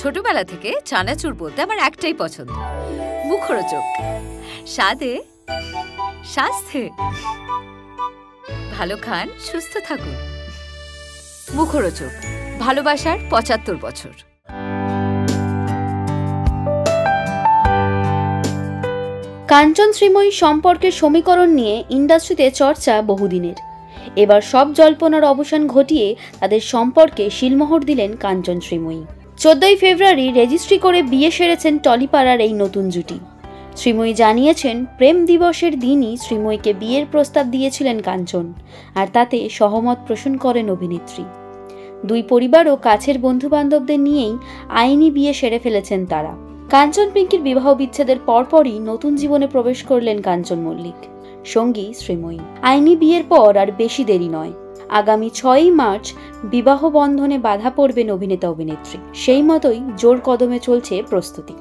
ছোটবেলা থেকে চানাচুর বলতে আমার একটাই পছন্দ, মুখরোচক, স্বাদে স্বাস্থ্যে। ভালো খান, সুস্থ থাকুন। মুখরোচক, ভালোবাসার ৭৫ বছর। কাঞ্চন শ্রীময়ী সম্পর্কের সমীকরণ নিয়ে ইন্ডাস্ট্রিতে চর্চা বহুদিনের। এবার সব জল্পনার অবসান ঘটিয়ে তাদের সম্পর্কে শিলমোহর দিলেন কাঞ্চন শ্রীময়ী। ১৪ই ফেব্রুয়ারি রেজিস্ট্রি করে বিয়ে সেরেছেন টলিপাড়ার এই নতুন জুটি। শ্রীময়ী জানিয়েছেন, প্রেম দিবসের দিনই শ্রীময়ীকে বিয়ের প্রস্তাব দিয়েছিলেন কাঞ্চন, আর তাতে সহমত পোষণ করেন অভিনেত্রী। দুই পরিবারও কাছের বন্ধুবান্ধবদের নিয়েই আইনি বিয়ে সেরে ফেলেছেন তারা। কাঞ্চন পিঙ্কির বিবাহ বিচ্ছেদের পরপরই নতুন জীবনে প্রবেশ করলেন কাঞ্চন মল্লিক, সঙ্গী শ্রীময়ী। আইনি বিয়ের পর আর বেশি দেরি নয়, আগামী ৬ই মার্চ বিবাহ বন্ধনে বাধা পড়বেন অভিনেতা অভিনেত্রী। সেই মতোই জোর কদমে চলছে প্রস্তুতি।